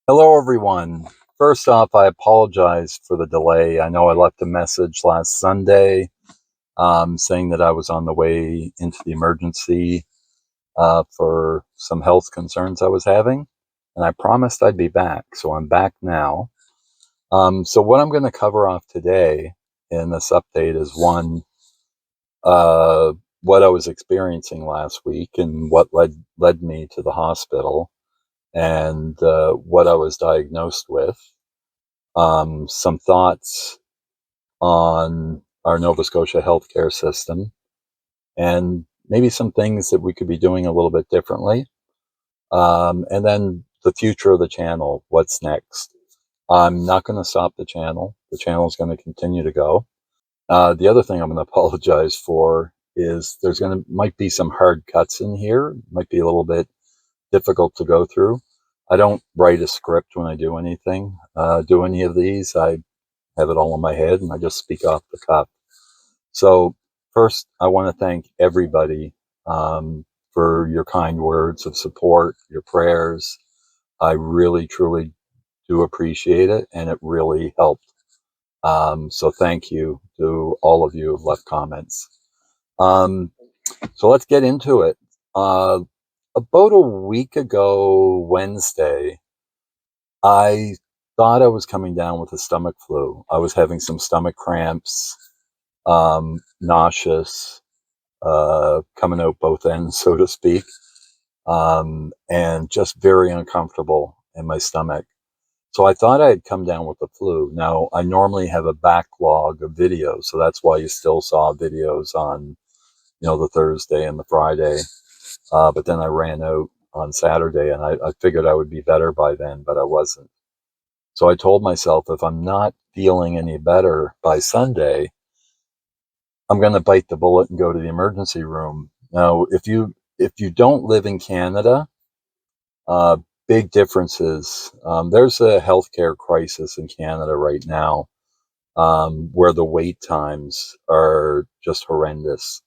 Hello, everyone. First off, I apologize for the delay. I know I left a message last Sunday saying that I was on the way into the emergency for some health concerns I was having, and I promised I'd be back. So I'm back now. So what I'm going to cover off today in this update is one, uh, what I was experiencing last week and what led me to the hospital, and what I was diagnosed with. Some thoughts on our Nova Scotia healthcare system, and maybe some things that we could be doing a little bit differently. And then the future of the channel, what's next? I'm not going to stop the channel. The channel is going to continue to go. The other thing I'm going to apologize for is there's going to might be some hard cuts in here. Might be a little bit difficult to go through. I don't write a script when I do anything. Do any of these? I have it all in my head and I just speak off the cuff. So, first, I want to thank everybody for your kind words of support, your prayers. I really, truly do appreciate it, and it really helped. So, thank you to all of you who've left comments. Um, so, let's get into it. Uh, about a week ago, Wednesday, I thought I was coming down with a stomach flu. I was having some stomach cramps, nauseous, coming out both ends, so to speak, and just very uncomfortable in my stomach. So I thought I had come down with the flu. Now, I normally have a backlog of videos, so that's why you still saw videos on, the Thursday and the Friday. But then I ran out on Saturday, and I figured I would be better by then, but I wasn't. So I told myself if I'm not feeling any better by Sunday, I'm going to bite the bullet and go to the emergency room. Now, if you don't live in Canada, uh, big differences. There's a healthcare crisis in Canada right now, where the wait times are just horrendous.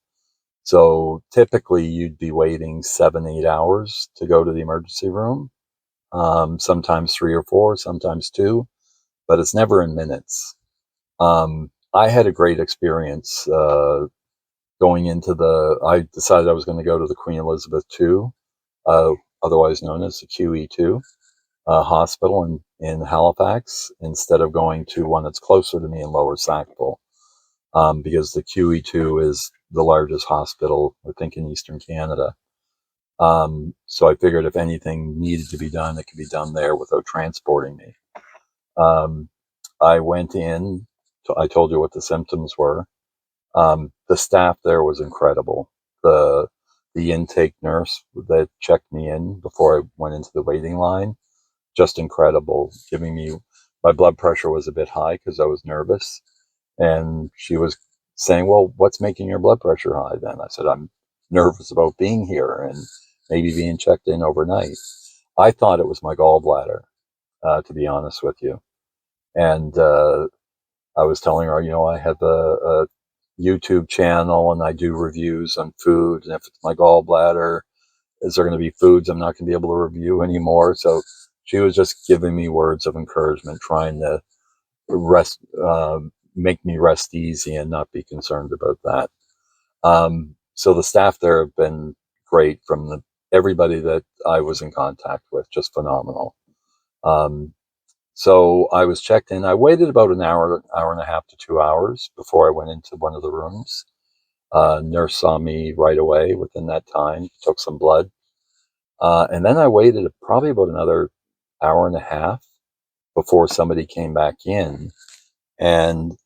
So typically, you'd be waiting 7, 8 hours to go to the emergency room. Sometimes 3 or 4, sometimes 2, but it's never in minutes. I had a great experience going into I decided I was going to go to the Queen Elizabeth II, uh, otherwise known as the QE2 hospital in Halifax, instead of going to one that's closer to me in Lower Sackville, because the QE2 is the largest hospital, I think, in Eastern Canada. So I figured if anything needed to be done, it could be done there without transporting me. Um, I went in, I told you what the symptoms were. The staff there was incredible. The the intake nurse that checked me in before I went into the waiting line, just incredible. Giving me My blood pressure was a bit high because I was nervous, and she was saying, "Well, what's making your blood pressure high?" Then I said, "I'm nervous about being here and maybe being checked in overnight." I thought it was my gallbladder, to be honest with you, and I was telling her, I have a YouTube channel and I do reviews on food. And if it's my gallbladder, is there going to be foods I'm not going to be able to review anymore? So she was just giving me words of encouragement, trying to rest, make me rest easy and not be concerned about that. So the staff there have been great, from everybody that I was in contact with, just phenomenal. Um, so I was checked in. I waited about an hour, hour and a half to 2 hours before I went into one of the rooms. Nurse saw me right away within that time, took some blood. And then I waited probably about another hour and a half before somebody came back in. And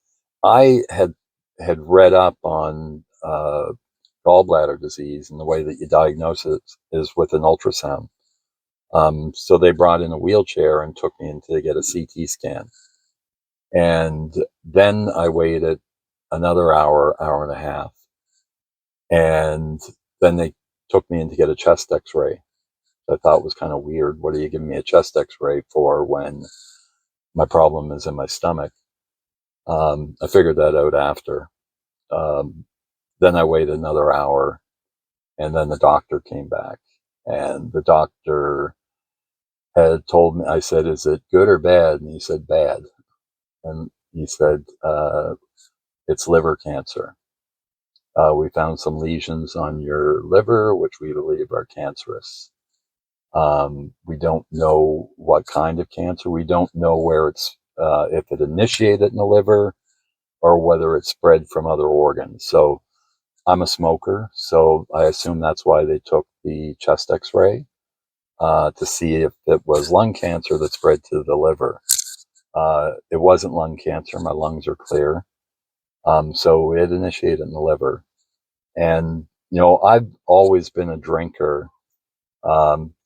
I had read up on gallbladder disease, and the way that you diagnose it is with an ultrasound. So they brought in a wheelchair and took me in to get a CT scan. And then I waited another hour, hour and a half. And then they took me in to get a chest x ray. I thought was kind of weird. What are you giving me a chest x ray for when my problem is in my stomach? I figured that out after. Um, then I waited another hour, and then the doctor came back. And the doctor had told me, I said, "Is it good or bad?" And he said, "Bad." And he said, "It's liver cancer. We found some lesions on your liver, which we believe are cancerous. We don't know what kind of cancer. We don't know where it's, if it initiated in the liver or whether it spread from other organs." So I'm a smoker, so I assume that's why they took the chest X-ray to see if it was lung cancer that spread to the liver. It wasn't lung cancer. My lungs are clear. So it initiated in the liver. And, I've always been a drinker,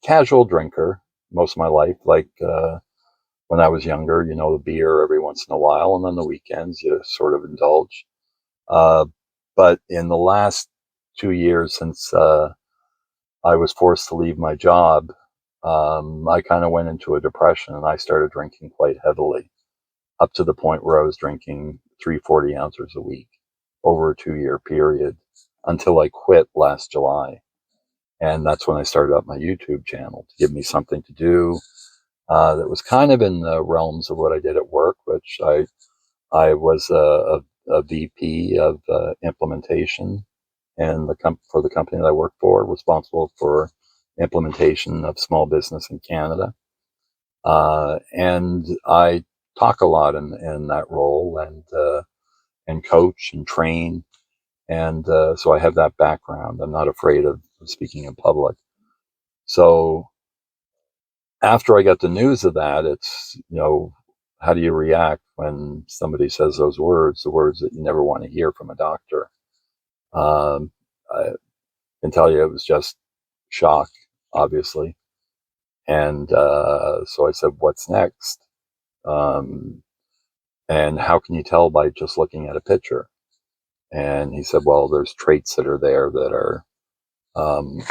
casual drinker most of my life. Like when I was younger, the beer every once in a while, and then the weekends you sort of indulge. Uh, but in the last 2 years since I was forced to leave my job, I kind of went into a depression and I started drinking quite heavily, up to the point where I was drinking 340 ounces a week over a 2 year period until I quit last July. And that's when I started up my YouTube channel to give me something to do that was kind of in the realms of what I did at work, which I was a VP of implementation and for the company that I work for, responsible for implementation of small business in Canada. And I talk a lot in that role and coach and train. And so I have that background. I'm not afraid of speaking in public. So after I got the news of that, it's, how do you react when somebody says those words, the words that you never want to hear from a doctor? I can tell you it was just shock, obviously. And so I said, "What's next? Um, and how can you tell by just looking at a picture?" And he said, "Well, there's traits that are there that are um,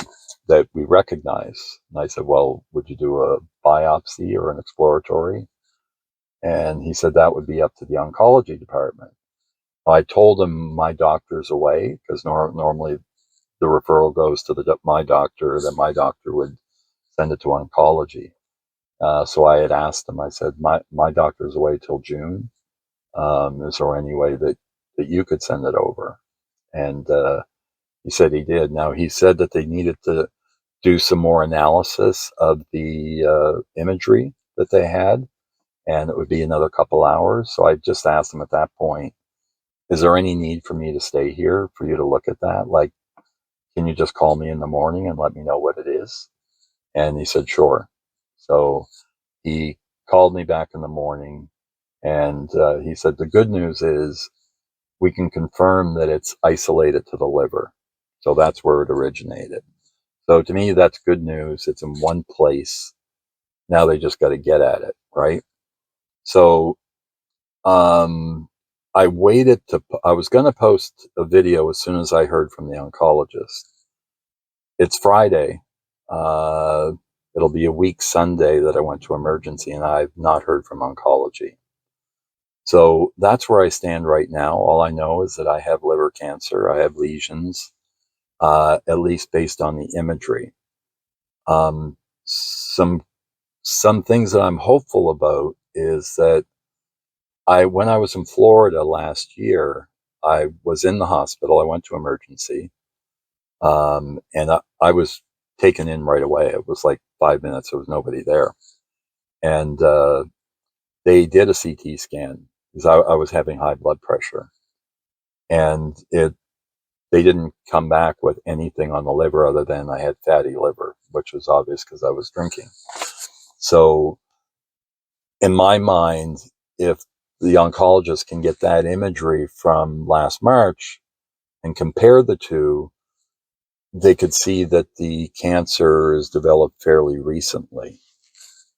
that we recognize." And I said, "Well, would you do a biopsy or an exploratory?" And he said that would be up to the oncology department. I told him my doctor's away because normally the referral goes to my doctor, then my doctor would send it to oncology. So I had asked him, I said, my doctor's away till June. Is there any way that you could send it over? And he said he did. Now, he said that they needed to do some more analysis of the imagery that they had, and it would be another couple hours. So I just asked him at that point, is there any need for me to stay here for you to look at that? Like, can you just call me in the morning and let me know what it is? And he said, sure. So he called me back in the morning and he said, the good news is we can confirm that it's isolated to the liver. So that's where it originated. So to me, that's good news. It's in one place. Now they just got to get at it, right? So um, I was going to post a video as soon as I heard from the oncologist. It's Friday. Uh, it'll be a week Sunday that I went to emergency and I've not heard from oncology. So that's where I stand right now. All I know is that I have liver cancer. I have lesions, at least based on the imagery. Um, some things that I'm hopeful about is that when I was in Florida last year, I was in the hospital. I went to emergency, and I was taken in right away. It was like 5 minutes. There was nobody there, and they did a CT scan because I was having high blood pressure, and they didn't come back with anything on the liver other than I had fatty liver, which was obvious because I was drinking. So in my mind, if the oncologist can get that imagery from last March and compare the two, they could see that the cancer is developed fairly recently.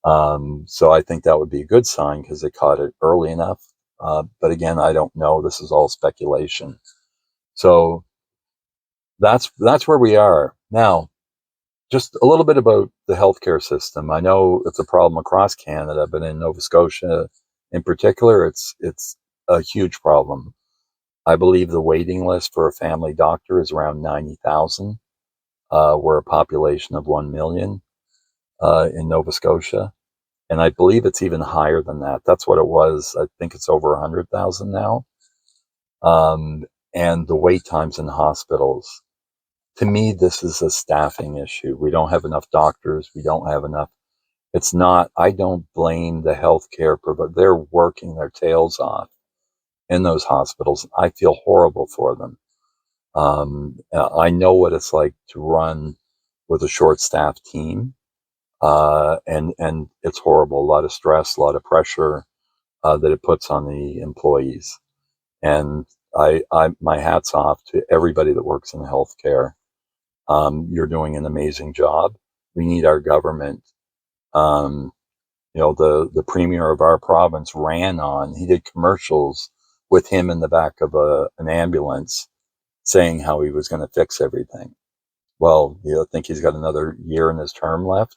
So I think that would be a good sign because they caught it early enough. But again, I don't know. This is all speculation. So that's where we are now. Just a little bit about the healthcare system. I know it's a problem across Canada, but in Nova Scotia, in particular, it's a huge problem. I believe the waiting list for a family doctor is around 90,000. We're a population of 1 million. in Nova Scotia. And I believe it's even higher than that. That's what it was. I think it's over 100,000 now. Um, and the wait times in hospitals. To me, this is a staffing issue. We don't have enough doctors. We don't have enough. It's not, I don't blame the healthcare provider. They're working their tails off in those hospitals. I feel horrible for them. I know what it's like to run with a short staff team. And it's horrible. A lot of stress, a lot of pressure that it puts on the employees. And my hat's off to everybody that works in healthcare. You're doing an amazing job. We need our government. Um, the premier of our province ran on. He did commercials with him in the back of an ambulance, saying how he was going to fix everything. Well, I think he's got another year in his term left,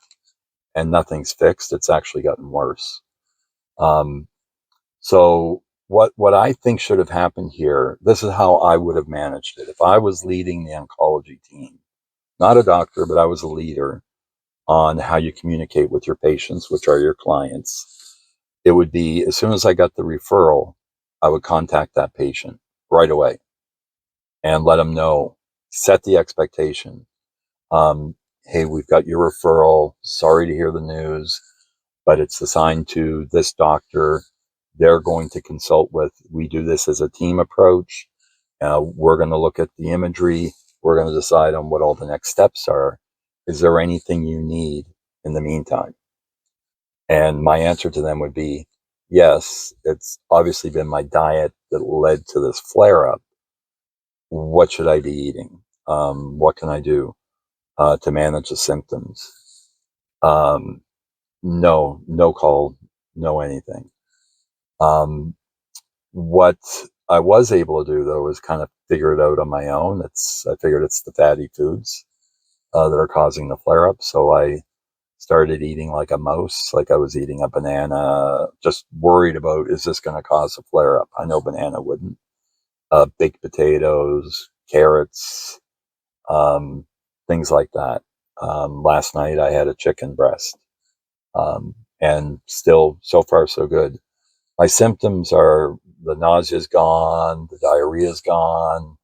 and nothing's fixed. It's actually gotten worse. Um, so what I think should have happened here, this is how I would have managed it. If I was leading the oncology team, not a doctor, but I was a leader on how you communicate with your patients, which are your clients, it would be as soon as I got the referral, I would contact that patient right away and let them know, set the expectation. Um, hey, we've got your referral. Sorry to hear the news, but it's assigned to this doctor. They're going to consult with, we do this as a team approach. We're going to look at the imagery. We're going to decide on what all the next steps are. Is there anything you need in the meantime? And my answer to them would be, yes, it's obviously been my diet that led to this flare up. What should I be eating? What can I do to manage the symptoms? Um, no call, no anything. What I was able to do though is kind of figure it out on my own. I figured it's the fatty foods that are causing the flare up. So I started eating like a mouse, like I was eating a banana, just worried about, is this going to cause a flare up? I know banana wouldn't. Baked potatoes, carrots, um, things like that. Last night I had a chicken breast, and still so far so good. My symptoms are the nausea's gone, the diarrhea's gone.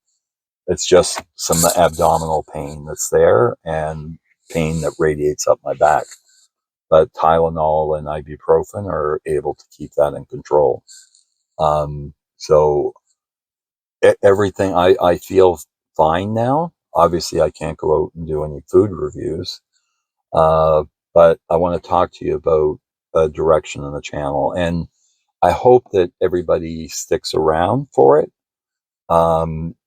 It's just some abdominal pain that's there and pain that radiates up my back. But Tylenol and ibuprofen are able to keep that in control. So everything, I feel fine now. Obviously, I can't go out and do any food reviews, uh, but I want to talk to you about a direction in the channel. And I hope that everybody sticks around for it.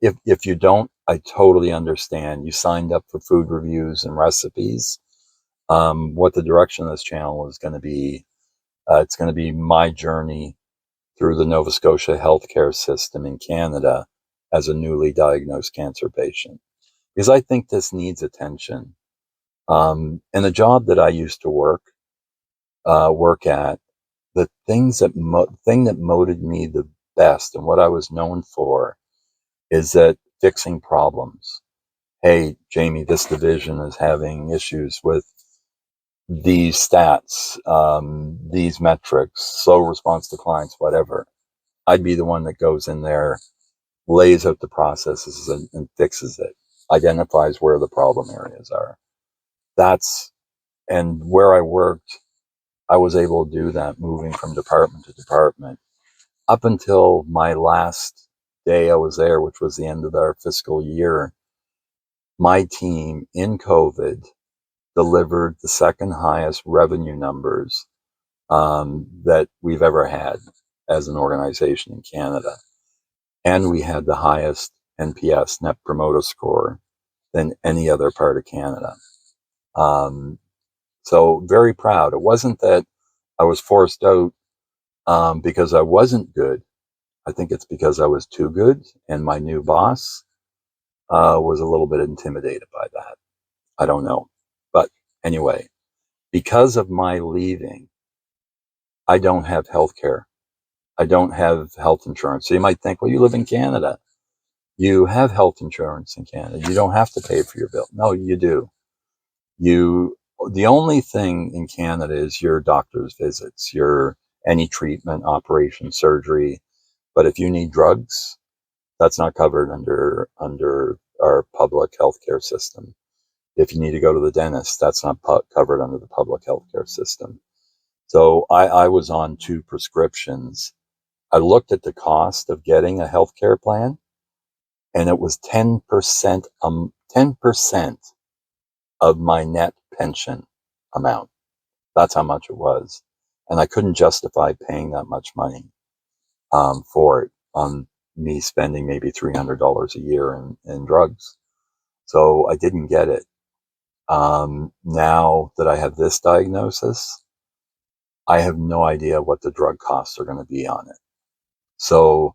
If you don't, I totally understand. You signed up for food reviews and recipes. What the direction of this channel is going to be, it's going to be my journey through the Nova Scotia healthcare system in Canada as a newly diagnosed cancer patient, because I think this needs attention. In the job that I used to work at, the thing that motivated me the best and what I was known for is that fixing problems. Hey, Jamie, this division is having issues with these stats, these metrics, slow response to clients, whatever. I'd be the one that goes in there, lays out the processes and fixes it, identifies where the problem areas are. And where I worked, I was able to do that moving from department to department up until my last day I was there, which was the end of our fiscal year. My team in COVID delivered the second highest revenue numbers that we've ever had as an organization in Canada. And we had the highest NPS, Net Promoter Score, than any other part of Canada. So very proud. It wasn't that I was forced out because I wasn't good. I think it's because I was too good, and my new boss was a little bit intimidated by that. I don't know. But anyway, because of my leaving, I don't have health care. I don't have health insurance. So you might think, well, you live in Canada. You have health insurance in Canada. You don't have to pay for your bill. No, you do. You the only thing in Canada is your doctor's visits, your any treatment, operation, surgery. But if you need drugs, that's not covered under our public healthcare system. If you need to go to the dentist, that's not covered under the public healthcare system. So I was on 2 prescriptions. I looked at the cost of getting a healthcare plan, and it was 10%, 10% of my net pension amount. That's how much it was. And I couldn't justify paying that much money for it on me spending maybe $300 a year in drugs. So I didn't get it. Now that I have this diagnosis, I have no idea what the drug costs are going to be on it. So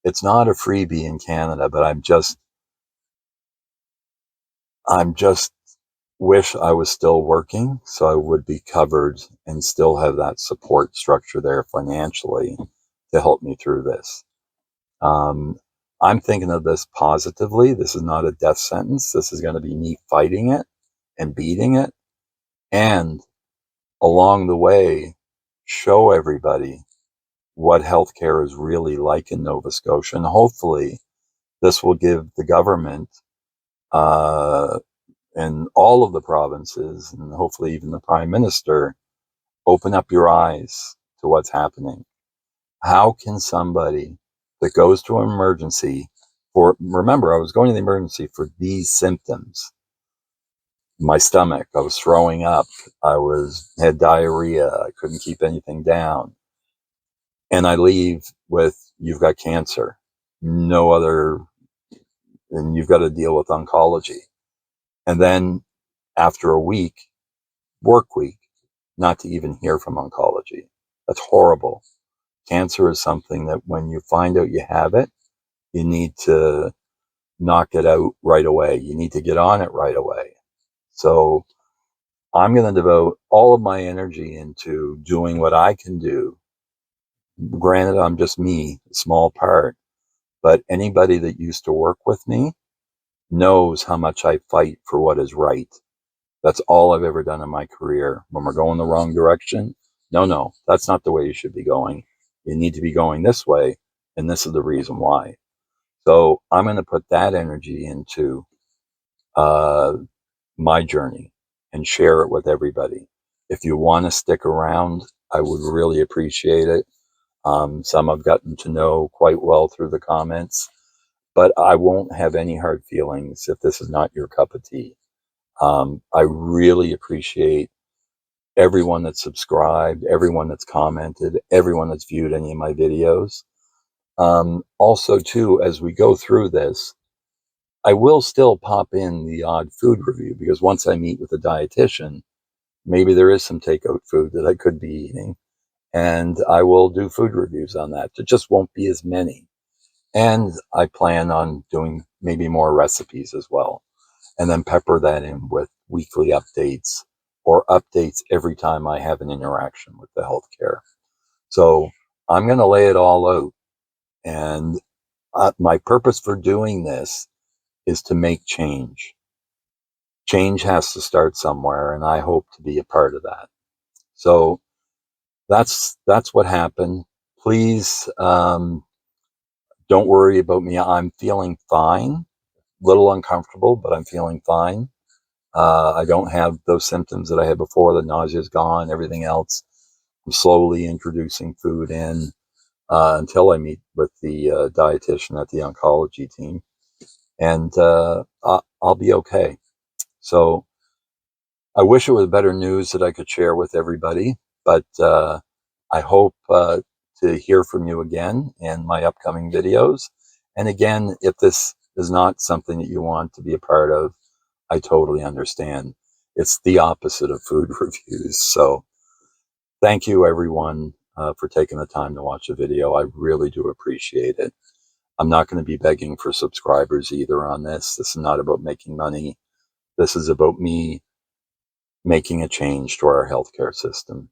it's not a freebie in Canada, but I'm just wish I was still working so I would be covered and still have that support structure there financially to help me through this. I'm thinking of this positively. This is not a death sentence. This is going to be me fighting it and beating it, and along the way, show everybody what healthcare is really like in Nova Scotia. And hopefully, this will give the government in all of the provinces, and hopefully even the Prime Minister, open up your eyes to what's happening. How can somebody that goes to an emergency remember, I was going to the emergency for these symptoms. My stomach, I was throwing up, had diarrhea, I couldn't keep anything down. And I leave with, you've got cancer, no other, and you've got to deal with oncology. And then after a work week, not to even hear from oncology. That's horrible. Cancer is something that when you find out you have it, you need to knock it out right away. You need to get on it right away. So I'm going to devote all of my energy into doing what I can do. Granted, I'm just me, a small part, but anybody that used to work with me knows how much I fight for what is right. That's all I've ever done in my career. When we're going the wrong direction, no, that's not the way you should be going. You need to be going this way, and this is the reason why. So I'm going to put that energy into my journey and share it with everybody. If you want to stick around, I would really appreciate it. Some I've gotten to know quite well through the comments, but I won't have any hard feelings if this is not your cup of tea. I really appreciate everyone that's subscribed, everyone that's commented, everyone that's viewed any of my videos. Also, too, as we go through this, I will still pop in the odd food review because once I meet with a dietitian, maybe there is some takeout food that I could be eating, and I will do food reviews on that. There just won't be as many. And I plan on doing maybe more recipes as well, and then pepper that in with weekly updates or updates every time I have an interaction with the healthcare. So I'm going to lay it all out. And my purpose for doing this is to make change. Change has to start somewhere, and I hope to be a part of that. So that's what happened. Please don't worry about me. I'm feeling fine. A little uncomfortable, but I'm feeling fine. I don't have those symptoms that I had before. The nausea is gone. Everything else, I'm slowly introducing food in until I meet with the dietitian at the oncology team, and I'll be okay. So I wish it was better news that I could share with everybody, but I hope to hear from you again in my upcoming videos. And again, if this is not something that you want to be a part of, I totally understand. It's the opposite of food reviews. So thank you, everyone, for taking the time to watch the video. I really do appreciate it. I'm not going to be begging for subscribers either on this. This is not about making money. This is about me making a change to our healthcare system.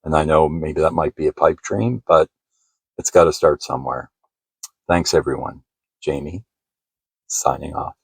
And I know maybe that might be a pipe dream, but it's got to start somewhere. Thanks, everyone. Jamie, signing off.